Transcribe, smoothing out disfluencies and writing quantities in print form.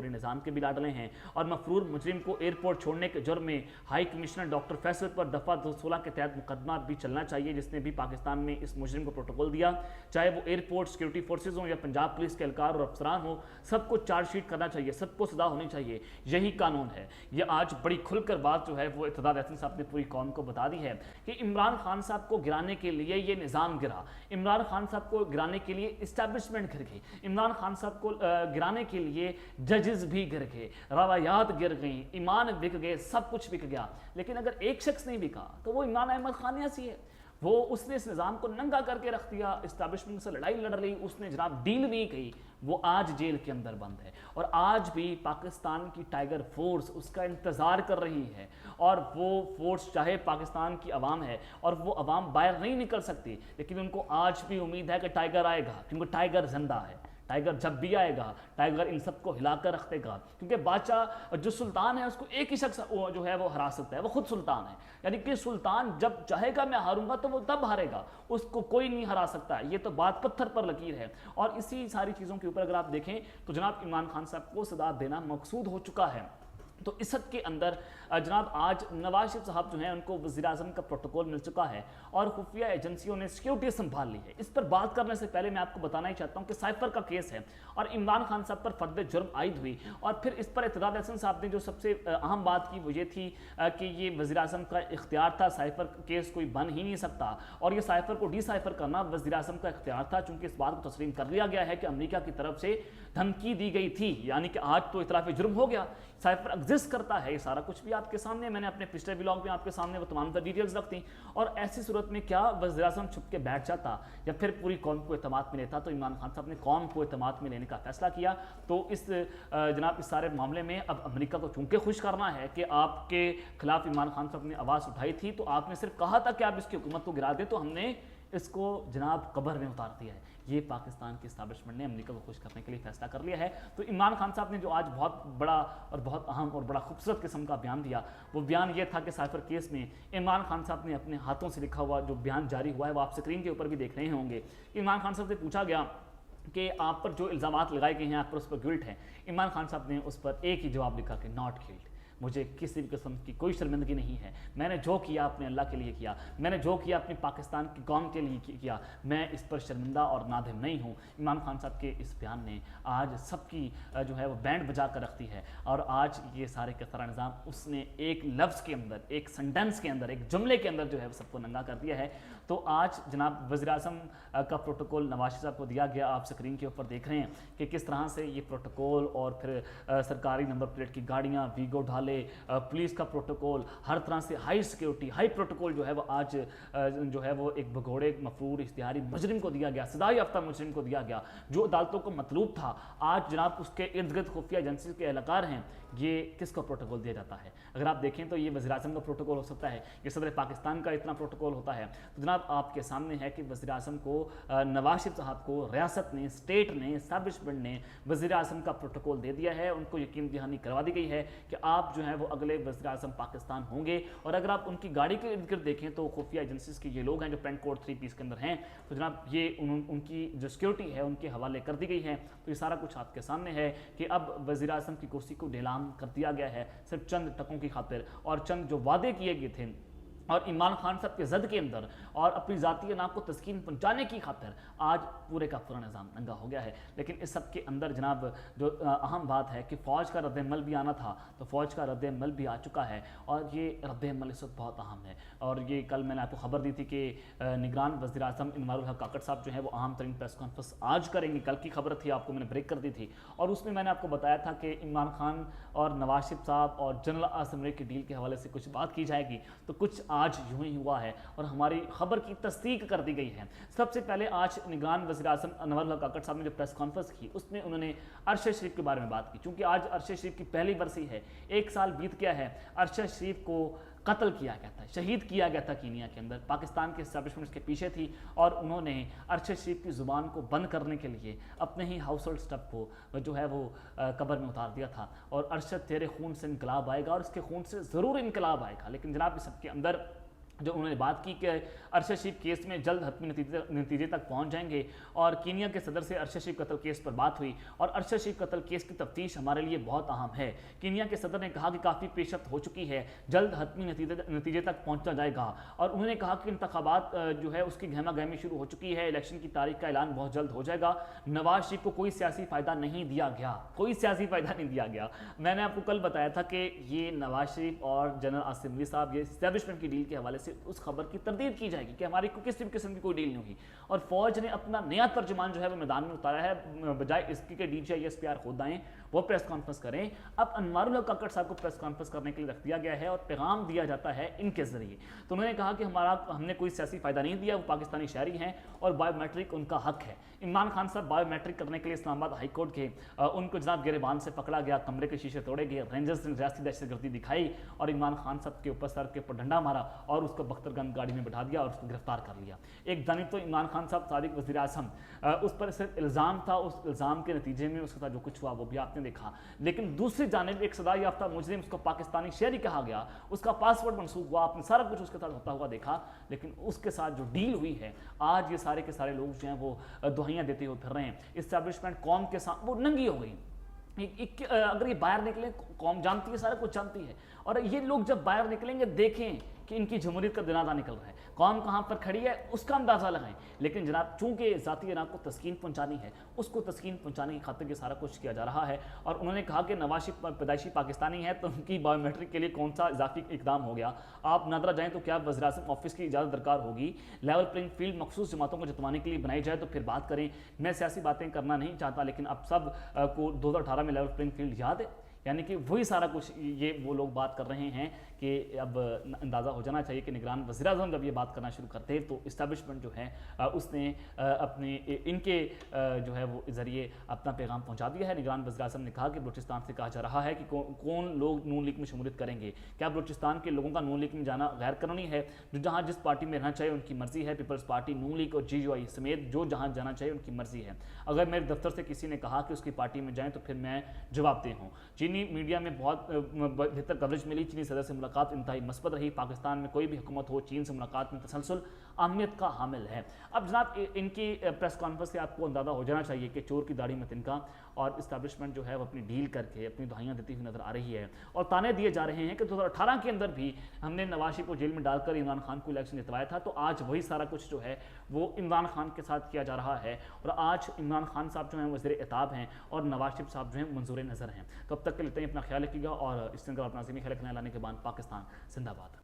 پورے نظام کے بھی لاڈلے ہیں، اور مفرور مجرم کو ایئرپورٹ چھوڑنے کے جرم میں ہائی کمشنر ڈاکٹر فیصل پر دفعہ 216 کے تحت مقدمہ بھی چلنا چاہیے، جس نے بھی پاکستان میں اس مجرم کو پروٹوکول دیا، چاہے وہ ایئرپورٹ سیکورٹی فورسز ہوں یا پنجاب پولیس کے اہلکار اور افسران ہوں، سب کو چارج شیٹ کرنا چاہیے، سب کو سزا ہونی چاہیے، یہی قانون ہے۔ یہ آج بڑی کھل کر بات جو ہے وہ ارتداد احسن صاحب نے پوری قوم کو بتا دی ہے کہ عمران خان صاحب کو گرانے کے لیے یہ نظام گرا، عمران خان صاحب کو گرانے کے لیے اسٹیبلشمنٹ گر گئی، عمران خان صاحب کو گرانے کے لیے ججز بھی گر گئے، روایات گر گئیں، ایمان بک گئے، سب کچھ بک گیا، لیکن اگر ایک شخص نہیں بکا تو وہ عمران احمد خان یاسی ہے۔ وہ اس نے اس نظام کو ننگا کر کے رکھ دیا، اسٹیبلشمنٹ سے لڑائی لڑ لی، اس نے جناب ڈیل نہیں کی، وہ آج جیل کے اندر بند ہے، اور آج بھی پاکستان کی ٹائیگر فورس اس کا انتظار کر رہی ہے، اور وہ فورس چاہے پاکستان کی عوام ہے اور وہ عوام باہر نہیں نکل سکتی، لیکن ان کو آج بھی امید ہے کہ ٹائیگر آئے گا، کیونکہ ٹائیگر زندہ ہے، ٹائیگر جب بھی آئے گا ٹائیگر ان سب کو ہلا کر رکھ دے گا، کیونکہ بادشاہ جو سلطان ہے اس کو ایک ہی شخص جو ہے وہ ہرا سکتا ہے، وہ خود سلطان ہے، یعنی کہ سلطان جب چاہے گا میں ہاروں گا تو وہ تب ہارے گا، اس کو کوئی نہیں ہرا سکتا ہے، یہ تو بات پتھر پر لکیر ہے۔ اور اسی ساری چیزوں کے اوپر اگر آپ دیکھیں تو جناب عمران خان صاحب کو سزا دینا مقصود ہو چکا ہے۔ تو اس حد کے اندر جناب آج نواز شریف صاحب جو ہیں ان کو وزیر اعظم کا پروٹوکول مل چکا ہے، اور خفیہ ایجنسیوں نے سیکیورٹی سنبھال لی ہے۔ اس پر بات کرنے سے پہلے میں آپ کو بتانا ہی چاہتا ہوں کہ سائفر کا کیس ہے، اور عمران خان صاحب پر فرد جرم عائد ہوئی، اور پھر اس پر ارتداد احسن صاحب نے جو سب سے اہم بات کی وہ یہ تھی کہ یہ وزیر اعظم کا اختیار تھا، سائفر کیس کوئی بن ہی نہیں سکتا، اور یہ سائفر کو ڈی سائفر کرنا وزیر اعظم کا اختیار تھا، چونکہ اس بات کو تسلیم کر لیا گیا ہے کہ امریکہ کی طرف سے دھمکی دی گئی تھی، یعنی کہ آج تو اعتراف جرم ہو گیا، سائفر ایگزسٹ کرتا ہے، یہ سارا کچھ بھی آپ کے سامنے، میں نے اپنے پچھلے ولاگ میں آپ کے سامنے وہ تمام ڈیٹیلز رکھ دیں، اور ایسی صورت میں کیا وزیر اعظم چھپ کے بیٹھ جاتا یا پھر پوری قوم کو اعتماد میں لیتا؟ تو عمران خان صاحب نے قوم کو اعتماد میں لینے کا فیصلہ کیا۔ تو اس جناب اس سارے معاملے میں اب امریکہ کو چونکہ خوش کرنا ہے کہ آپ کے خلاف عمران خان صاحب نے آواز اٹھائی تھی تو آپ نے صرف کہا تھا کہ آپ اس کی حکومت کو گرا دیں، تو ہم نے اس کو جناب قبر میں اتار دیا ہے۔ یہ پاکستان کی اسٹیبلشمنٹ نے امریکہ کو خوش کرنے کے لیے فیصلہ کر لیا ہے۔ تو عمران خان صاحب نے جو آج بہت بڑا اور بہت اہم اور بڑا خوبصورت قسم کا بیان دیا، وہ بیان یہ تھا کہ سائفر کیس میں عمران خان صاحب نے اپنے ہاتھوں سے لکھا ہوا جو بیان جاری ہوا ہے وہ آپ اسکرین کے اوپر بھی دیکھ رہے ہوں گے۔ عمران خان صاحب سے پوچھا گیا کہ آپ پر جو الزامات لگائے گئے ہیں آپ پر اس پر گلٹ ہے، عمران خان صاحب نے اس پر ایک ہی جواب لکھا کہ ناٹ گلٹ، مجھے کسی بھی قسم کی کوئی شرمندگی نہیں ہے، میں نے جو کیا اپنے اللہ کے لیے کیا، میں نے جو کیا اپنی پاکستان کی قوم کے لیے کیا، میں اس پر شرمندہ اور نادم نہیں ہوں۔ عمران خان صاحب کے اس بیان نے آج سب کی جو ہے وہ بینڈ بجا کر رکھتی ہے، اور آج یہ سارے کا سارا نظام اس نے ایک لفظ کے اندر، ایک سنٹینس کے اندر، ایک جملے کے اندر جو ہے وہ سب کو ننگا کر دیا ہے۔ تو آج جناب وزیر اعظم کا پروٹوکول نواز شریف صاحب کو دیا گیا، آپ اسکرین کے اوپر دیکھ رہے ہیں کہ کس طرح سے یہ پروٹوکول، اور پھر سرکاری نمبر پلیٹ کی گاڑیاں، ویگو ڈھالے، پولیس کا پروٹوکول، ہر طرح سے ہائی سیکیورٹی، ہائی پروٹوکول جو ہے وہ آج جو ہے وہ ایک بھگوڑے مفرور اشتہاری مجرم کو دیا گیا، سزا یافتہ مجرم کو دیا گیا، جو عدالتوں کو مطلوب تھا۔ آج جناب اس کے ارد گرد خفیہ ایجنسی کے اہلکار ہیں، یہ کس کو پروٹوکول دیا جاتا ہے؟ اگر آپ دیکھیں تو یہ وزیر اعظم کا پروٹوکول ہو سکتا ہے، یہ صدر پاکستان کا اتنا پروٹوکول ہوتا ہے۔ تو جناب آپ کے سامنے ہے کہ وزیر اعظم کو، نواز شریف صاحب کو ریاست نے، اسٹیٹ نے، اسٹیبلشمنٹ نے وزیر اعظم کا پروٹوکول دے دیا ہے، ان کو یقین دہانی کروا دی گئی ہے کہ آپ جو ہیں وہ اگلے وزیر اعظم پاکستان ہوں گے۔ اور اگر آپ ان کی گاڑی کے ارد گرد دیکھیں تو خفیہ ایجنسیز کے یہ لوگ ہیں جو پینٹ کوٹ 3 پیس کے اندر ہیں، تو جناب یہ ان کی جو سیکیورٹی ہے ان کے حوالے کر دی گئی ہے۔ تو یہ سارا کچھ آپ کے سامنے ہے کہ اب وزیر اعظم کی کرسی کو نیلام کر دیا گیا ہے صرف چند ٹکوں کی خاطر، اور چند جو وعدے کیے گئے تھے اور عمران خان صاحب کے زد کے اندر اور اپنی ذاتی نام کو تسکین پہنچانے کی خاطر آج پورے کا پورا نظام ننگا ہو گیا ہے۔ لیکن اس سب کے اندر جناب جو اہم بات ہے کہ فوج کا رد عمل بھی آنا تھا، تو فوج کا رد عمل بھی آ چکا ہے، اور یہ رد عمل اس وقت بہت اہم ہے۔ اور یہ کل میں نے آپ کو خبر دی تھی کہ نگران وزیر اعظم انوار الحق کاکڑ صاحب جو ہیں وہ اہم ترین پریس کانفرنس آج کریں گے، کل کی خبر تھی، آپ کو میں نے بریک کر دی تھی، اور اس میں نے آپ کو بتایا تھا کہ عمران خان اور نواز شریف صاحب اور جنرل اسمبلی کی ڈیل کے حوالے سے کچھ بات کی جائے گی، تو کچھ آج یوں ہی ہوا ہے اور ہماری خبر کی تصدیق کر دی گئی ہے۔ سب سے پہلے آج نگران وزیر اعظم انوار الحق کاکڑ صاحب نے جو پریس کانفرنس کی اس میں انہوں نے ارشد شریف کے بارے میں بات کی، چونکہ آج ارشد شریف کی پہلی برسی ہے، 1 سال بیت گیا ہے، ارشد شریف کو قتل کیا گیا تھا، شہید کیا گیا تھا کینیا کے اندر، پاکستان کے اسٹیبلشمنٹ کے پیچھے تھی، اور انہوں نے ارشد شریف کی زبان کو بند کرنے کے لیے اپنے ہی ہاؤس ہولڈ سٹاف کو جو ہے وہ قبر میں اتار دیا تھا، اور ارشد تیرے خون سے انقلاب آئے گا، اور اس کے خون سے ضرور انقلاب آئے گا۔ لیکن جناب اس سب کے اندر جو انہوں نے بات کی کہ ارشد شریف کیس میں جلد حتمی نتیجے تک پہنچ جائیں گے، اور کینیا کے صدر سے ارشد شریف قتل کیس پر بات ہوئی، اور ارشد شریف قتل کیس کی تفتیش ہمارے لیے بہت اہم ہے۔ کینیا کے صدر نے کہا کہ کافی پیش رفت ہو چکی ہے، جلد حتمی نتیجے تک پہنچا جائے گا، اور انہوں نے کہا کہ انتخابات جو ہے اس کی گہما گہمی شروع ہو چکی ہے، الیکشن کی تاریخ کا اعلان بہت جلد ہو جائے گا۔ نواز شریف کو کوئی سیاسی فائدہ نہیں دیا گیا، کوئی سیاسی فائدہ نہیں دیا گیا۔ میں نے آپ کو کل بتایا تھا کہ یہ نواز شریف اور جنرل آصف علی صاحب یہ اسٹیبلشمنٹ کی ڈیل کے حوالے سے اس خبر کی تردید کی جائے گی کہ ہماری کسی بھی قسم کی کوئی ڈیل نہیں ہوئی، اور فوج نے اپنا نیا ترجمان جو ہے وہ میدان میں اتارا ہے، بجائے اس کی کہ D G I S P R خود آئیں وہ پریس کانفرنس کریں، اب انوار الحق کاکڑ صاحب کو پریس کانفرنس کرنے کے لیے رکھ دیا گیا ہے اور پیغام دیا جاتا ہے ان کے ذریعے۔ تو انہوں نے کہا کہ ہم نے کوئی سیاسی فائدہ نہیں دیا، وہ پاکستانی شہری ہیں اور بایو میٹرک ان کا حق ہے۔ عمران خان صاحب بایو میٹرک کرنے کے لیے اسلام آباد ہائی کورٹ کے، ان کو جناب گریبان سے پکڑا گیا، کمرے کے شیشے توڑے گئے، رینجرز نے ریاستی دہشت گردی دکھائی اور عمران خان صاحب کے اوپر سر کے اوپر ڈنڈا مارا اور اس کو بختر گنج گاڑی میں بٹھا دیا اور اس کو گرفتار کر لیا۔ ایک جانب تو عمران خان صاحب سابق وزیر اعظم، اس پر صرف الزام تھا، اس الزام کے نتیجے میں اس کے ساتھ جو کچھ ہوا وہ بھی آپ نے دیکھا، لیکن دوسری جانب ایک سزا یافتہ مجرم، اس کو پاکستانی شہری کہا گیا، اس کا پاسپورٹ منسوخ ہوا، آپ نے سارا کچھ اس کے ساتھ ہوتا ہوا دیکھا، لیکن اس کے ساتھ جو ڈیل ہوئی ہے آج یہ سارے کے سارے لوگ جو ہیں وہ دہائیاں دیتے ہوئے پھر رہے ہیں۔ اسٹیبلشمنٹ قوم کے ساتھ وہ ننگی ہو گئی، اگر یہ باہر نکلیں قوم جانتی ہے، سارا کچھ جانتی ہے، اور یہ لوگ جب باہر نکلیں گے دیکھیں کہ ان کی جمہوریت کا جنازہ نکل رہا ہے، قوم کہاں پر کھڑی ہے اس کا اندازہ لگائیں۔ لیکن جناب چونکہ ذاتی انا کو تسکین پہنچانی ہے، اس کو تسکین پہنچانے کی خاطر یہ سارا کچھ کیا جا رہا ہے، اور انہوں نے کہا کہ نواز شریف پیدائشی پاکستانی ہے تو ان کی بایو میٹرک کے لیے کون سا اضافی اقدام ہو گیا۔ آپ نادرا جائیں تو کیا وزیر اعظم آفس کی اجازت درکار ہوگی؟ لیول پلینگ فیلڈ مخصوص جماعتوں کو جتوانے کے لیے بنائی جائے تو پھر بات کریں۔ میں سیاسی باتیں کرنا نہیں چاہتا، لیکن اب سب کو 2018 میں لیول پلینگ فیلڈ یاد ہے، یعنی کہ وہی سارا کچھ یہ وہ لوگ بات کر رہے ہیں کہ اب اندازہ ہو جانا چاہیے کہ نگران وزیر اعظم جب یہ بات کرنا شروع کرتے تو اسٹیبلشمنٹ جو ہے اس نے اپنے ان کے جو ہے وہ ذریعے اپنا پیغام پہنچا دیا ہے۔ نگران وزیر اعظم نے کہا کہ بلوچستان سے کہا جا رہا ہے کہ کون لوگ نون لیگ میں شمولیت کریں گے، کیا بلوچستان کے لوگوں کا نون لیگ میں جانا غیر قانونی ہے؟ جو جہاں جس پارٹی میں رہنا چاہیے ان کی مرضی ہے، پیپلز پارٹی، نون لیگ اور جی یو آئی سمیت جو جہاں جانا چاہیے ان کی مرضی ہے۔ اگر میرے دفتر سے کسی نے کہا کہ اس کی پارٹی میں جائیں تو پھر میں جواب دہ ہوں۔ چینی میڈیا میں بہت بہتر کوریج ملی، چینی صدر سے ملاقات انتہائی مثبت رہی، پاکستان میں کوئی بھی حکومت ہو چین سے ملاقات میں تسلسل اہمیت کا حامل ہے۔ اب جناب ان کی پریس کانفرنس سے آپ کو اندازہ ہو جانا چاہیے کہ چور کی داڑھی میں تنکا، اور اسٹیبلشمنٹ جو ہے وہ اپنی ڈیل کر کے اپنی دہائیاں دیتی ہوئی نظر آ رہی ہے، اور تانے دیے جا رہے ہیں کہ 2018 کے اندر بھی ہم نے نواز شریف کو جیل میں ڈال کر عمران خان کو الیکشن جتوایا تھا، تو آج وہی سارا کچھ جو ہے وہ عمران خان کے ساتھ کیا جا رہا ہے، اور آج عمران خان صاحب جو ہیں وہ وزیر اعتاب ہیں اور نواز شریف صاحب جو ہیں منظور نظر ہیں۔ تو اب تک کے لیے اپنا خیال رکھیے گا، اور اس طرح اپنا ذہنی خیال رکھنا لانے کے بعد پاکستان زندہ باد۔